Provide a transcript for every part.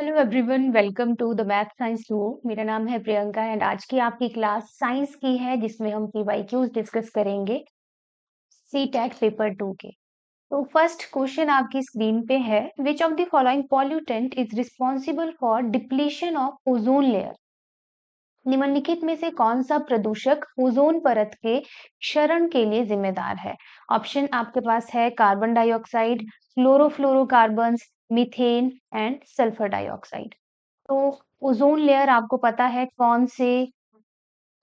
Hello everyone, welcome to the math science 2। मेरा नाम है प्रियंका एंड आज की आपकी क्लास साइंस की है जिसमें हम पीवाईक्यूज डिस्कस करेंगे सी टेट पेपर 2 के। तो फर्स्ट क्वेश्चन आपकी स्क्रीन पे है, which of the following pollutant is responsible for depletion of ozone layer. निम्नलिखित में से कौन सा प्रदूषक ओजोन परत के क्षरण के लिए जिम्मेदार है। ऑप्शन आपके पास है carbon dioxide, chlorofluorocarbons, methane and sulphur dioxide. तो ओजोन लेयर आपको पता है कौन से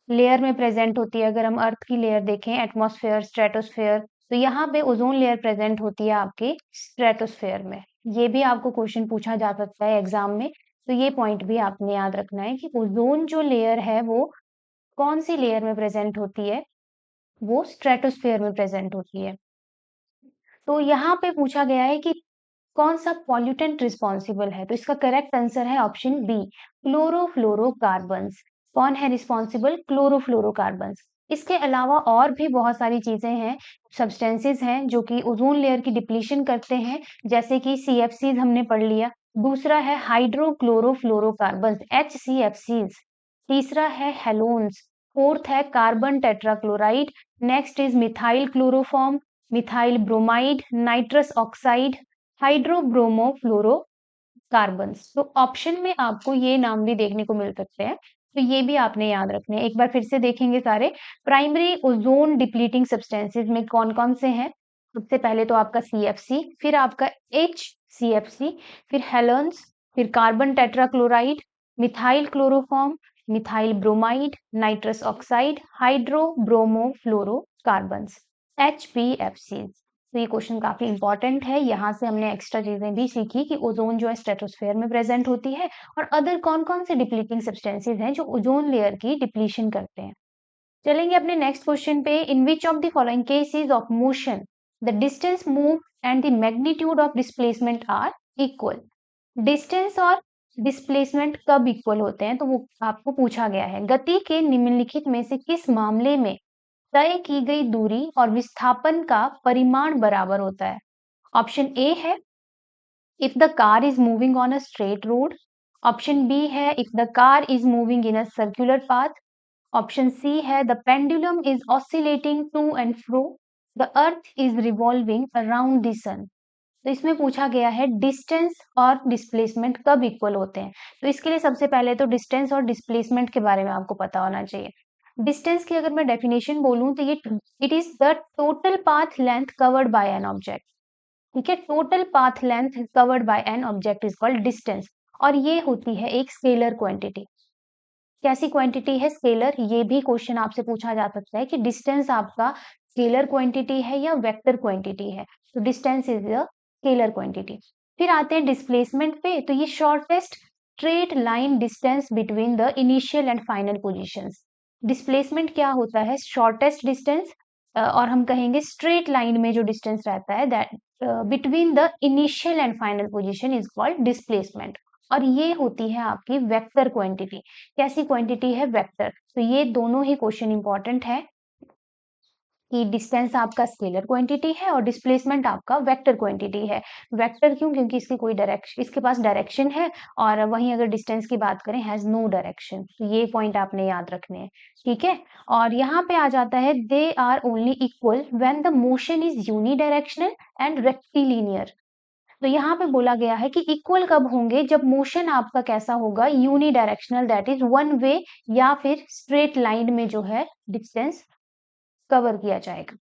लेयर में प्रेजेंट होती है। अगर हम अर्थ की लेयर देखें, एटमॉस्फेयर, स्ट्रेटोस्फेयर, तो यहाँ पे ओजोन लेयर प्रेजेंट होती है आपके स्ट्रेटोस्फेयर में। ये भी आपको क्वेश्चन पूछा जा सकता है एग्जाम में, तो ये पॉइंट भी आपने याद रखना है कि ओजोन जो लेयर है वो कौन सी लेयर में प्रेजेंट होती है, वो स्ट्रेटोस्फेयर में प्रेजेंट होती है। तो यहाँ पे पूछा गया है कि कौन सा पॉल्यूटेंट रिस्पॉन्सिबल है, तो इसका करेक्ट आंसर है ऑप्शन बी, क्लोरोफ्लोरोकार्बन्स। कौन है रिस्पॉन्सिबल? क्लोरोफ्लोरोकार्बन्स। इसके अलावा और भी बहुत सारी चीजें हैं, सब्सटेंसेस हैं जो कि ओजोन लेयर की डिप्लीशन करते हैं, जैसे कि सीएफसीज हमने पढ़ लिया। दूसरा है हाइड्रोक्लोरोफ्लोरोकार्बन्स, HCFCs। तीसरा है हेलोन्स। फोर्थ है carbon tetrachloride. Next is methyl chloroform, methyl bromide, nitrous oxide, hydrobromofluorocarbons. तो ऑप्शन में आपको ये नाम भी देखने को मिल सकते हैं, तो ये भी आपने याद रखने हैं। एक बार फिर से देखेंगे सारे। प्राइमरी ओजोन डिप्लीटिंग सब्सटेंसेस में कौन कौन से हैं? सबसे पहले तो आपका CFC, फिर आपका HCFC, फिर हेलेंस, फिर carbon tetrachloride, methyl chloroform, methyl bromide, nitrous oxide, hydrobromofluorocarbons, HPFC। तो ये क्वेश्चन काफी इंपॉर्टेंट है। यहाँ से हमने एक्स्ट्रा चीजें भी सीखी कि ओजोन जो है स्ट्रेटोस्फेयर में प्रेजेंट होती है और अदर कौन कौन से डिप्लीटिंग सब्सटेंसेस हैं जो ओजोन लेयर की डिप्लीशन करते हैं। चलेंगे अपने नेक्स्ट क्वेश्चन पे। In which of the following cases of motion the distance move and the magnitude of displacement are equal. Distance और डिस्प्लेसमेंट कब इक्वल होते हैं, तो वो आपको पूछा गया है। गति के निम्नलिखित में से किस मामले में तय की गई दूरी और विस्थापन का परिमाण बराबर होता है? ऑप्शन ए है if the car is moving on a straight road. Option B है if the car is moving in a circular path. Option C है the pendulum is oscillating to and fro. The earth is revolving around the sun. तो इसमें पूछा गया है distance और displacement कब equal होते हैं। तो इसके लिए सबसे पहले तो डिस्टेंस और डिस्प्लेसमेंट के बारे में आपको पता होना चाहिए। डिस्टेंस की अगर मैं डेफिनेशन बोलूं तो ये it is the total path length covered by an object. ठीक है, total path length covered by an object is called distance. और ये होती है एक स्केलर क्वांटिटी। कैसी क्वांटिटी है? स्केलर। ये भी क्वेश्चन आपसे पूछा जा सकता है कि डिस्टेंस आपका स्केलर क्वांटिटी है या वेक्टर क्वांटिटी है। तो distance is a scalar quantity. फिर आते हैं डिस्प्लेसमेंट पे, तो ये shortest straight line distance between the initial and final positions. Displacement क्या होता है? शॉर्टेस्ट डिस्टेंस, और हम कहेंगे स्ट्रेट लाइन में जो डिस्टेंस रहता है that between the initial and final position is called displacement. और ये होती है आपकी वेक्टर क्वांटिटी। कैसी क्वांटिटी है? वेक्टर। तो ये दोनों ही क्वेश्चन इंपॉर्टेंट है कि डिस्टेंस आपका स्केलर क्वांटिटी है और डिस्प्लेसमेंट आपका वेक्टर क्वांटिटी है। वेक्टर क्यों? क्योंकि इसकी कोई डायरेक्शन, इसके पास डायरेक्शन है, और वहीं अगर डिस्टेंस की बात करें हैज नो डायरेक्शन। तो ये पॉइंट आपने याद रखने हैं। ठीक है, और यहाँ पे आ जाता है they are only equal when the motion is unidirectional and rectilinear. तो यहाँ पे बोला गया है कि इक्वल कब होंगे? जब मोशन आपका कैसा होगा? Unidirectional, that is one way, या फिर स्ट्रेट लाइन में जो है डिस्टेंस कवर किया जाएगा।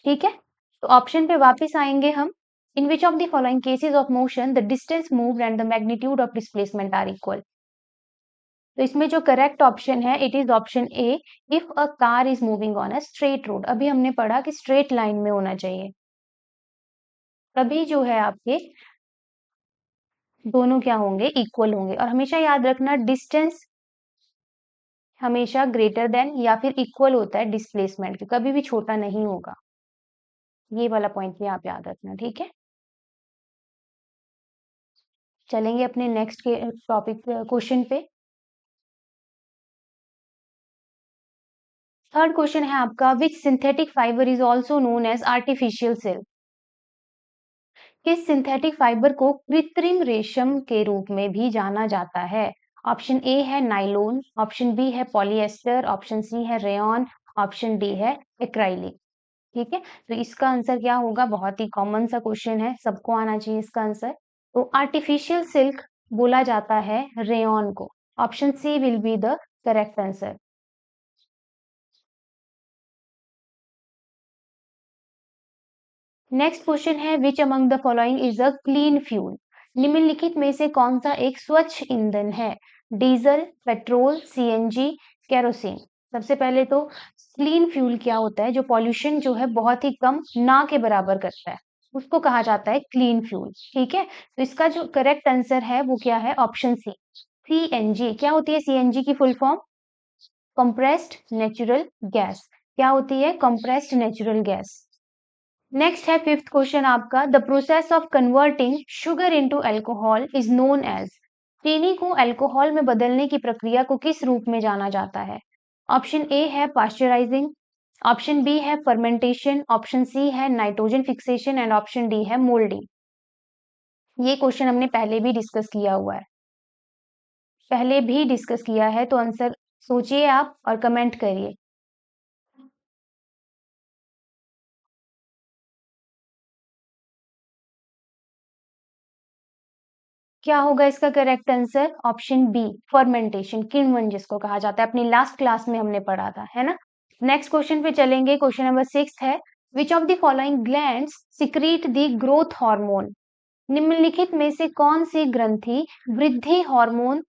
ठीक है, तो ऑप्शन पे वापस आएंगे हम। In which of the following cases of motion the distance moved and the magnitude of displacement are equal. तो इसमें जो करेक्ट ऑप्शन है it is option A, if a car is moving on a straight road. अभी हमने पढ़ा कि straight line में होना चाहिए, तभी जो है आपके दोनों क्या होंगे? इक्वल होंगे। और हमेशा याद रखना डिस्टेंस हमेशा ग्रेटर देन या फिर इक्वल होता है डिस्प्लेसमेंट के, कभी भी छोटा नहीं होगा। ये वाला पॉइंट भी आप याद रखना। ठीक है, चलेंगे अपने नेक्स्ट के टॉपिक क्वेश्चन पे। थर्ड क्वेश्चन है आपका, which synthetic fibre is also known as artificial silk. किस सिंथेटिक फाइबर को कृत्रिम रेशम के रूप में भी जाना जाता है? ऑप्शन ए है नायलॉन, ऑप्शन बी है पॉलिएस्टर, ऑप्शन सी है रेयॉन, ऑप्शन डी है एक्राइलिक। ठीक है, तो इसका आंसर क्या होगा? बहुत ही कॉमन सा क्वेश्चन है, सबको आना चाहिए इसका आंसर। तो आर्टिफिशियल सिल्क बोला जाता है रेयॉन को। Option C will be the correct answer. Next question है which among the following is a clean fuel? निम्नलिखित में से कौन सा एक स्वच्छ ईंधन है? Diesel, petrol, CNG, kerosene. सबसे पहले तो क्लीन फ्यूल क्या होता है? जो पॉल्यूशन जो है बहुत ही कम ना के बराबर करता है, उसको कहा जाता है क्लीन फ्यूल। ठीक है, तो इसका जो करेक्ट आंसर है वो क्या है? Option C, CNG. क्या होती है सीएनजी की full form? Compressed natural gas. क्या होती है? Compressed natural gas. नेक्स्ट है फिफ्थ क्वेश्चन आपका, the process of converting sugar into alcohol is known as. चीनी को अल्कोहल में बदलने की प्रक्रिया को किस रूप में जाना जाता है? ऑप्शन ए है पास्चराइजिंग, ऑप्शन बी है फर्मेंटेशन, ऑप्शन सी है nitrogen fixation and option D है मोल्डिंग। ये क्वेश्चन हमने पहले भी डिस्कस किया हुआ है, पहले भी डिस्कस किया है, तो आंसर सोचिए आप और कमेंट करिए। क्या होगा इसका correct answer? Option B, fermentation, किण्वन जिसको कहा जाता है, अपनी लास्ट क्लास में हमने पढ़ा था, है ना। नेक्स्ट क्वेश्चन पे चलेंगे। क्वेश्चन नंबर 6 है, which of the following glands secrete the growth hormone? निम्नलिखित में से कौन सी ग्रंथि वृद्धि हार्मोन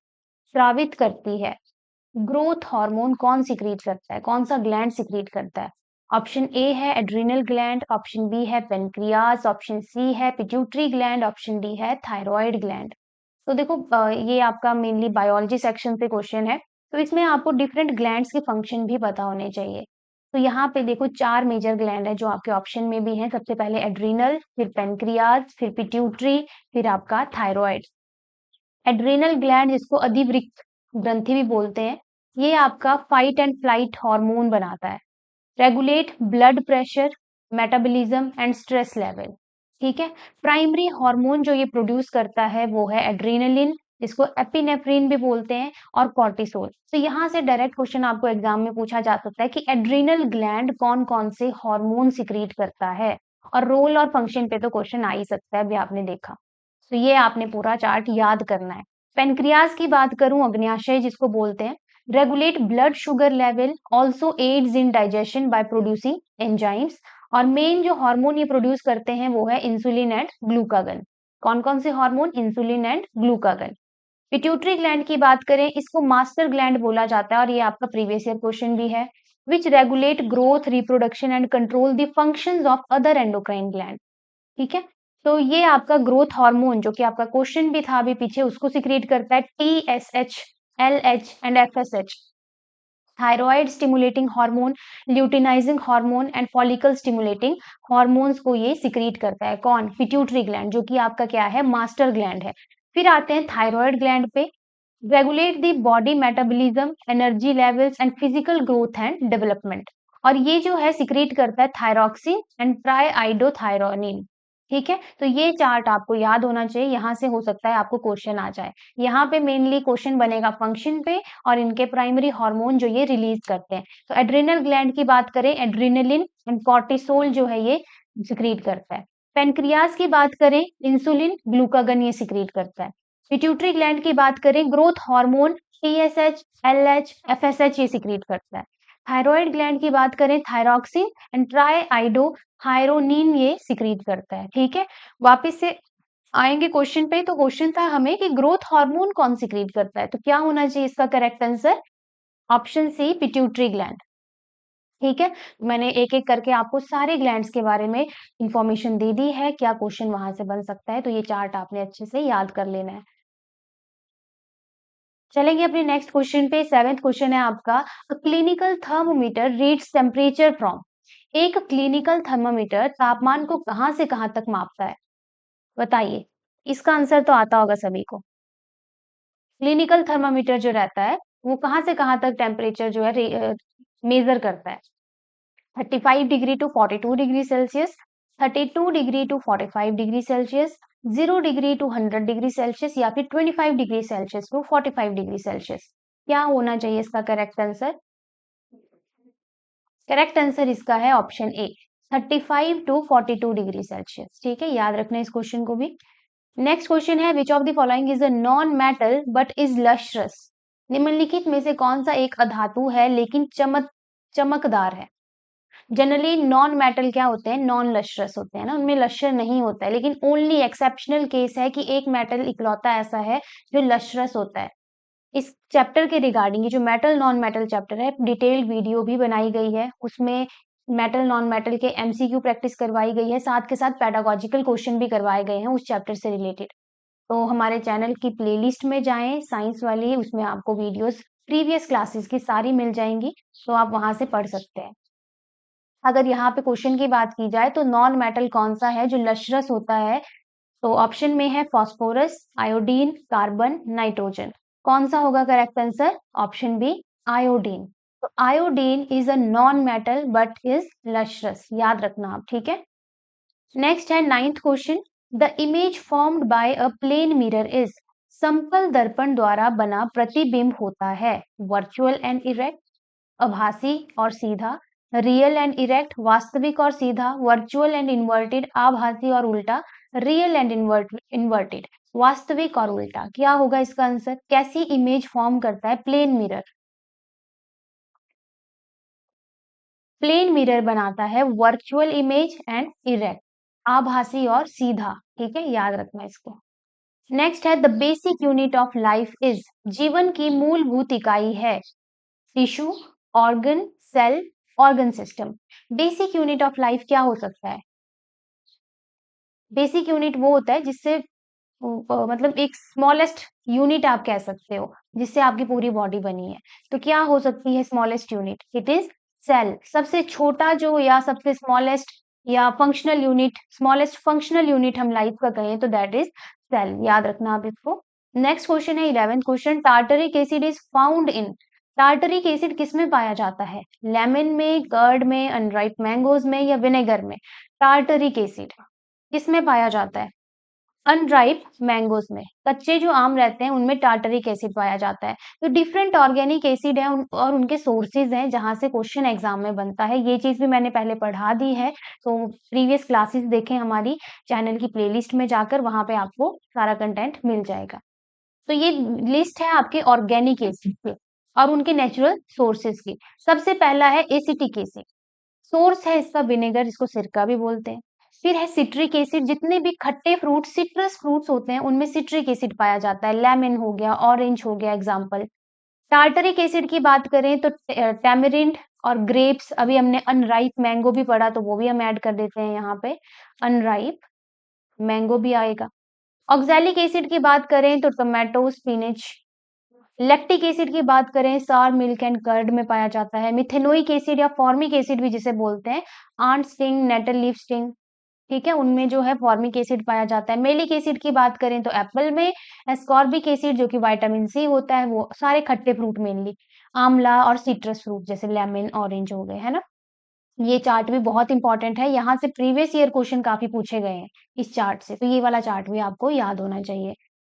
स्रावित करती है? ग्रोथ हार्मोन कौन सिक्रीट करता है? कौन सा ग्लैंड सिक्रीट करता है? ऑप्शन ए है एड्रिनल ग्लैंड, ऑप्शन बी है पेनक्रियास, ऑप्शन सी है पिट्यूटरी ग्लैंड, ऑप्शन डी है थायराइड ग्लैंड। तो देखो ये आपका मेनली बायोलॉजी सेक्शन से क्वेश्चन है, तो इसमें आपको डिफरेंट ग्लैंड्स के फंक्शन भी पता होने चाहिए। तो यहाँ पे देखो 4 मेजर ग्लैंड है जो आपके ऑप्शन में भी है। सबसे पहले एड्रिनल, फिर पेनक्रियास, फिर पिट्यूटरी, फिर आपका थायराइड। एड्रिनल ग्लैंड जिसको अधिवृक्क ग्रंथि भी बोलते हैं, ये आपका फाइट एंड फ्लाइट हार्मोन बनाता है, regulate blood pressure, metabolism and stress level. ठीक है, प्राइमरी हार्मोन जो ये प्रोड्यूस करता है वो है एड्रेनालिन, जिसको एपिनेफ्रिन भी बोलते हैं, और कॉर्टिसोल। तो यहाँ से डायरेक्ट क्वेश्चन आपको एग्जाम में पूछा जा सकता है कि एड्रिनल ग्लैंड कौन कौन से हार्मोन सिक्रीट करता है, और रोल और फंक्शन पे तो क्वेश्चन आ ही सकता है, अभी आपने देखा। तो ये आपने पूरा चार्ट याद करना है। पेनक्रियास की बात करूं, अग्न्याशय जिसको बोलते हैं, regulate blood sugar level, also aids in digestion by producing enzymes, और मेन जो हार्मोन ये प्रोड्यूस करते हैं वो है इंसुलिन एंड ग्लूकागन। कौन कौन से hormone? Insulin and glucagon. Pituitary gland की बात करें, इसको मास्टर ग्लैंड बोला जाता है, और ये आपका प्रीवियस ईयर क्वेश्चन भी है, विच regulate growth, reproduction and control the functions of other endocrine gland. ठीक है, तो ये आपका ग्रोथ हार्मोन जो कि आपका क्वेश्चन भी था अभी पीछे, उसको सिक्रीट करता है TSH, LH and FSH। Thyroid stimulating hormone, luteinizing hormone and follicle stimulating hormones को ये सिक्रीट करता है। कौन? पिट्यूटरी ग्लैंड, जो कि आपका क्या है? मास्टर ग्लैंड है। फिर आते हैं थायराइड ग्लैंड पे, regulate the body metabolism, energy levels and physical growth and development. और ये जो है सिक्रीट करता है थायरॉक्सिन एंड ट्राईआइडोथायरोनिन। ठीक है, तो ये चार्ट आपको याद होना चाहिए, यहाँ से हो सकता है आपको क्वेश्चन आ जाए। यहाँ पे मेनली क्वेश्चन बनेगा फंक्शन पे और इनके प्राइमरी हार्मोन जो ये रिलीज करते हैं। तो एड्रिनल ग्लैंड की बात करें, एड्रिनलिन एंड कॉर्टिसोल जो है ये सिक्रीट करता है। पेनक्रियास की बात करें, इंसुलिन, ग्लूकागन ये सिक्रीट करता है। पिट्यूटरी ग्लैंड की बात करें, growth hormone TSH, LH, FSH ये सिक्रीट करता है। थायराइड ग्लैंड की बात करें, थायरॉक्सिन एंड ट्राईआइडोथायरोनिन ये सिक्रीट करता है। ठीक है, वापस से आएंगे क्वेश्चन पे। तो क्वेश्चन था हमें कि ग्रोथ हार्मोन कौन सिक्रीट करता है, तो क्या होना चाहिए इसका correct answer? Option C, pituitary gland. ठीक है, मैंने एक एक करके आपको सारे ग्लैंड्स के बारे में इंफॉर्मेशन दे दी है, क्या क्वेश्चन वहां से बन सकता है, तो ये चार्ट आपने अच्छे से याद कर लेना है। चलेंगे अपने नेक्स्ट क्वेश्चन पे। 7th क्वेश्चन है आपका, clinical thermometer reads temperature from. एक क्लिनिकल थर्मोमीटर तापमान को कहां से कहां तक मापता है? बताइए, इसका आंसर तो आता होगा सभी को। क्लिनिकल थर्मामीटर जो रहता है वो कहाँ से कहाँ तक टेम्परेचर जो है मेजर करता है? 35 degree to 42 degree celsius, 32 degree to 45 degree celsius, 0 degree to 100 degree celsius या फिर 25 degree celsius to 45 degree celsius. क्या होना चाहिए इसका करेक्ट आंसर? करेक्ट आंसर इसका है option A, 35 to 42 degree celsius. ठीक है, याद रखना इस क्वेश्चन को भी। नेक्स्ट क्वेश्चन है, which of the following is a non metal but is lustrous? निम्नलिखित में से कौन सा एक अधातु है लेकिन चमकदार है? जनरली नॉन मेटल क्या होते हैं, नॉन लश्रस होते हैं ना, उनमें लश्र नहीं होता है, लेकिन ओनली एक्सेप्शनल केस है कि एक मेटल इकलौता ऐसा है जो लश्रस होता है। इस चैप्टर के रिगार्डिंग ये जो मेटल नॉन मेटल चैप्टर है, डिटेल्ड वीडियो भी बनाई गई है, उसमें मेटल नॉन मेटल के एमसीक्यू प्रैक्टिस करवाई गई है, साथ के साथ पेडागोजिकल क्वेश्चन भी करवाए गए हैं उस चैप्टर से रिलेटेड। तो हमारे चैनल की प्लेलिस्ट में जाएं साइंस वाली, उसमें आपको वीडियोस प्रीवियस क्लासेस की सारी मिल जाएंगी, तो आप वहां से पढ़ सकते हैं। अगर यहाँ पे क्वेश्चन की बात की जाए तो नॉन मेटल कौन सा है जो लश्रस होता है, तो ऑप्शन में है फास्फोरस, आयोडीन, कार्बन, नाइट्रोजन। कौन सा होगा correct answer? Option B, iodine. तो iodine is a non metal but is lustrous, याद रखना आप। ठीक है, नेक्स्ट है ninth question, the image formed by a plane mirror is? समतल दर्पण द्वारा बना प्रतिबिंब होता है वर्चुअल एंड इरेक्ट, आभासी और सीधा, रियल एंड इरेक्ट, वास्तविक और सीधा, वर्चुअल एंड इन्वर्टेड, आभासी और उल्टा, रियल एंड इन्वर्टेड, वास्तविक और उल्टा। क्या होगा इसका आंसर? कैसी इमेज फॉर्म करता है प्लेन मिरर? प्लेन मिरर बनाता है वर्चुअल इमेज एंड इरेक्ट, आभासी और सीधा। ठीक है, याद रखना इसको। नेक्स्ट है, the basic unit of life is? जीवन की मूलभूत इकाई है tissue, organ, cell, organ system. Basic unit of life क्या हो सकता है? बेसिक यूनिट वो होता है जिससे मतलब एक स्मॉलेस्ट यूनिट आप कह सकते हो, जिससे आपकी पूरी बॉडी बनी है। तो क्या हो सकती है smallest unit? It is cell. सबसे छोटा जो या सबसे स्मॉलेस्ट या functional unit, smallest functional unit हम लाइफ का कहें तो दैट इज सेल। याद रखना आप इसको। नेक्स्ट क्वेश्चन है 11th question, tartaric acid is found in? Tartaric acid किस में पाया जाता है? लेमन में, कर्ड में, अनराइप मैंगोज में या विनेगर में? टार्टरिक एसिड किस में पाया जाता है? अनराइप मैंगोज में, कच्चे जो आम रहते हैं उनमें टार्टरिक एसिड पाया जाता है। तो डिफरेंट ऑर्गेनिक एसिड है और उनके सोर्सेज हैं जहां से क्वेश्चन एग्जाम में बनता है। ये चीज भी मैंने पहले पढ़ा दी है, तो प्रीवियस क्लासेस देखें हमारी चैनल की प्लेलिस्ट में जाकर, वहां पे आपको सारा कंटेंट मिल जाएगा। तो ये लिस्ट है आपके ऑर्गेनिक एसिड की और उनके नेचुरल सोर्सेज की। सबसे पहला है एसिटिक एसिड, सोर्स है इसका विनेगर, इसको सिरका भी बोलते हैं। फिर है सिट्रिक एसिड, जितने भी खट्टे फ्रूट, सिट्रस फ्रूट्स होते हैं उनमें सिट्रिक एसिड पाया जाता है, लेमन हो गया, ऑरेंज हो गया एग्जाम्पल। टार्टरिक एसिड की बात करें तो टैमरिंड और ग्रेप्स, अभी हमने अनराइप मैंगो भी पढ़ा तो वो भी हम ऐड कर देते हैं यहाँ पे, अनराइप मैंगो भी आएगा। ऑक्सैलिक एसिड की बात करें तो टोमेटो, स्पिनच। लैक्टिक एसिड की बात करें, सार, मिल्क एंड कर्ड में पाया जाता है। मिथेनोइक एसिड या फॉर्मिक एसिड भी जिसे बोलते हैं, ant sting, nettle leaf sting, ठीक है, उनमें जो है फॉर्मिक एसिड पाया जाता है। मेलिक एसिड की बात करें तो एप्पल में, एस्कॉर्बिक एसिड जो कि विटामिन सी होता है, वो सारे खट्टे फ्रूट मेनली, आंवला और सिट्रस फ्रूट जैसे लेमन, ऑरेंज हो गए, है ना। ये चार्ट भी बहुत इंपॉर्टेंट है, यहाँ से प्रीवियस ईयर क्वेश्चन काफी पूछे गए हैं इस चार्ट से, तो ये वाला चार्ट भी आपको याद होना चाहिए।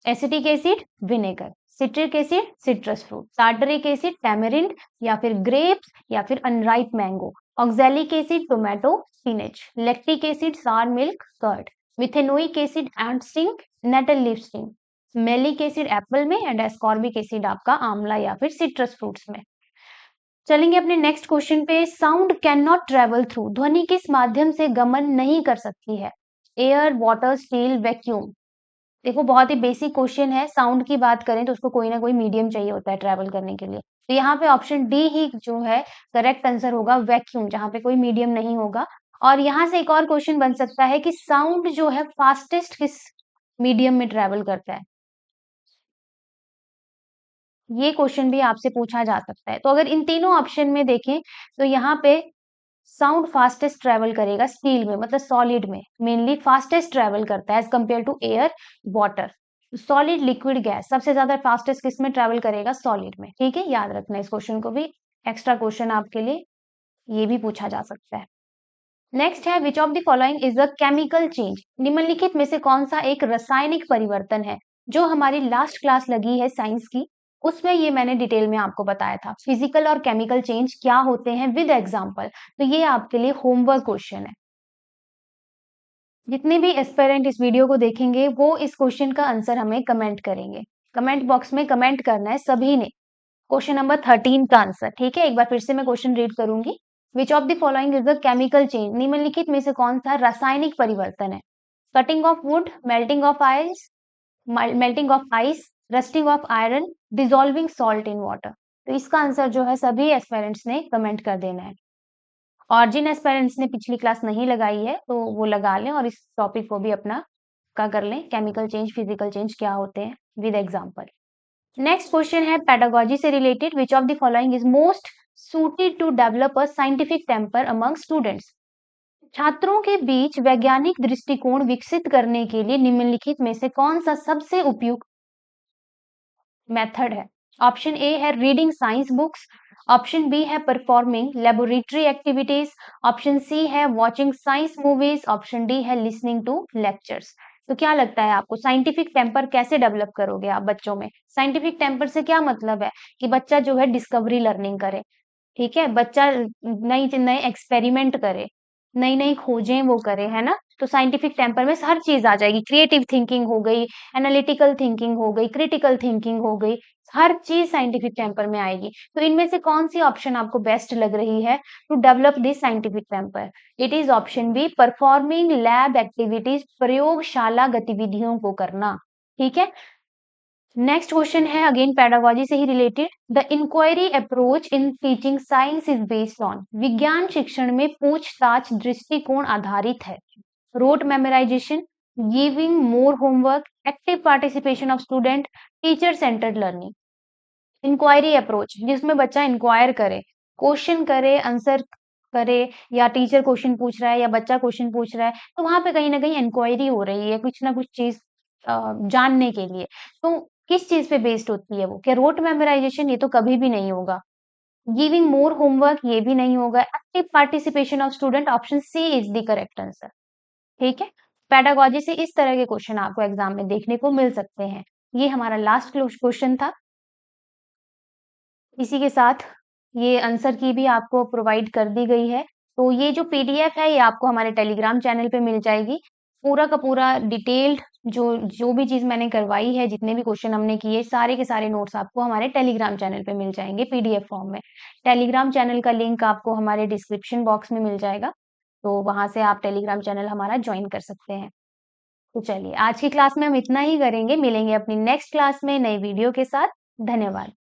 Acetic acid vinegar, citric acid citrus fruit, tartaric acid tamarind या फिर ग्रेप्स या फिर unripe mango, oxalic acid tomato, spinach, lactic acid sour, milk, curd, methanoic acid ant sting, nettle leaf sting, malic acid apple में and ascorbic acid आपका आंवला या फिर citrus fruits में। चलेंगे अपने नेक्स्ट क्वेश्चन पे, sound can not travel through? ध्वनि किस माध्यम से गमन नहीं कर सकती है? Air, water, steel, vacuum. देखो बहुत ही बेसिक क्वेश्चन है, साउंड की बात करें तो उसको कोई ना कोई मीडियम चाहिए होता है ट्रेवल करने के लिए, तो यहाँ पे ऑप्शन डी ही जो है करेक्ट आंसर होगा, वैक्यूम, जहाँ पे कोई मीडियम नहीं होगा। और यहाँ से एक और क्वेश्चन बन सकता है कि साउंड जो है फास्टेस्ट किस मीडियम में ट्रेवल करता है? ये क्वेश्चन भी आपसे पूछा जा सकता है। तो अगर इन तीनों ऑप्शन में देखें तो यहाँ पे साउंड फास्टेस्ट ट्रेवल करेगा स्टील में, मतलब सॉलिड में मेनली फास्टेस्ट ट्रेवल करता है as compare to air, water. Solid, liquid, gas, सबसे ज्यादा फास्टेस्ट किस में ट्रेवल करेगा? सॉलिड में। ठीक है, याद रखना इस क्वेश्चन को भी, एक्स्ट्रा क्वेश्चन आपके लिए ये भी पूछा जा सकता है। नेक्स्ट है which of the following is a chemical change. निम्नलिखित में से कौन सा एक रासायनिक परिवर्तन है। जो हमारी लास्ट क्लास लगी है साइंस की, उसमें ये मैंने डिटेल में आपको बताया था फिजिकल और केमिकल चेंज क्या होते हैं विद एग्जांपल। तो ये आपके लिए होमवर्क क्वेश्चन है। जितने भी एस्पिरेंट इस वीडियो को देखेंगे वो इस क्वेश्चन का आंसर हमें कमेंट करेंगे। कमेंट बॉक्स में कमेंट करना है सभी ने क्वेश्चन नंबर 13 का आंसर। ठीक है, एक बार फिर से मैं क्वेश्चन रीड करूंगी। विच of the following is the chemical change. निम्नलिखित में से कौन सा रासायनिक परिवर्तन है। Cutting of would, melting of ice, rusting of iron, dissolving salt in water. तो इसका आंसर जो है सभी एस्पिरेंट्स ने कमेंट कर देना है। और जिन एस्पिरेंट्स ने पिछली क्लास नहीं लगाई है तो वो लगा लें और इस टॉपिक को भी अपना का कर लें। केमिकल चेंज, फिजिकल चेंज क्या होते हैं विद एग्जांपल। नेक्स्ट क्वेश्चन है पेडागोजी से related. Which of the following is most suited to develop a scientific temper among students. छात्रों के बीच वैज्ञानिक दृष्टिकोण विकसित करने के लिए निम्नलिखित में से कौन सा सबसे उपयुक्त मेथड है। ऑप्शन ए है reading science books, option B है performing laboratory activities, option C है watching science movies, option D है लिसनिंग टू लेक्चर्स। तो क्या लगता है आपको साइंटिफिक टेम्पर कैसे डेवलप करोगे आप बच्चों में। साइंटिफिक टेम्पर से क्या मतलब है कि बच्चा जो है डिस्कवरी लर्निंग करे। ठीक है, बच्चा नई नए एक्सपेरिमेंट करे, नई नई खोजें वो करे, है ना। तो साइंटिफिक टेम्पर में हर चीज आ जाएगी। क्रिएटिव थिंकिंग हो गई, एनालिटिकल थिंकिंग हो गई, क्रिटिकल थिंकिंग हो गई, हर चीज साइंटिफिक टेम्पर में आएगी। तो इनमें से कौन सी ऑप्शन आपको बेस्ट लग रही है to develop this scientific temper. It is option B performing lab activities, प्रयोगशाला गतिविधियों को करना। ठीक है। नेक्स्ट क्वेश्चन है अगेन पेडागोजी से ही related. The inquiry approach in teaching science is based on. विज्ञान शिक्षण में पूछताछ दृष्टिकोण आधारित है। Rote memorization, giving more homework, active participation of student, teacher centred learning. Inquiry approach जिसमें बच्चा इंक्वायर करे, क्वेश्चन करे, आंसर करे, या टीचर क्वेश्चन पूछ रहा है या बच्चा क्वेश्चन पूछ रहा है तो वहां पे कहीं ना कहीं इंक्वायरी हो रही है कुछ ना कुछ चीज जानने के लिए। तो किस चीज पे बेस्ड होती है वो। क्या रोट मेमोराइजेशन, ये तो कभी भी नहीं होगा। गिविंग मोर होमवर्क, ये भी नहीं होगा। Active participation of student, option C is the correct answer. ठीक है। पेडागोजी से इस तरह के क्वेश्चन आपको एग्जाम में देखने को मिल सकते हैं। ये हमारा लास्ट क्वेश्चन था। इसी के साथ ये आंसर की भी आपको प्रोवाइड कर दी गई है। तो ये जो पीडीएफ है ये आपको हमारे टेलीग्राम चैनल पे मिल जाएगी। पूरा का पूरा डिटेल्ड जो जो भी चीज़ मैंने करवाई है, जितने भी क्वेश्चन हमने किए, सारे के सारे नोट्स आपको हमारे टेलीग्राम चैनल पे मिल जाएंगे पीडीएफ फॉर्म में। टेलीग्राम चैनल का लिंक आपको हमारे डिस्क्रिप्शन बॉक्स में मिल जाएगा। तो वहां से आप टेलीग्राम चैनल हमारा ज्वाइन कर सकते हैं। तो चलिए आज की क्लास में हम इतना ही करेंगे। मिलेंगे अपनी नेक्स्ट क्लास में नई वीडियो के साथ। धन्यवाद।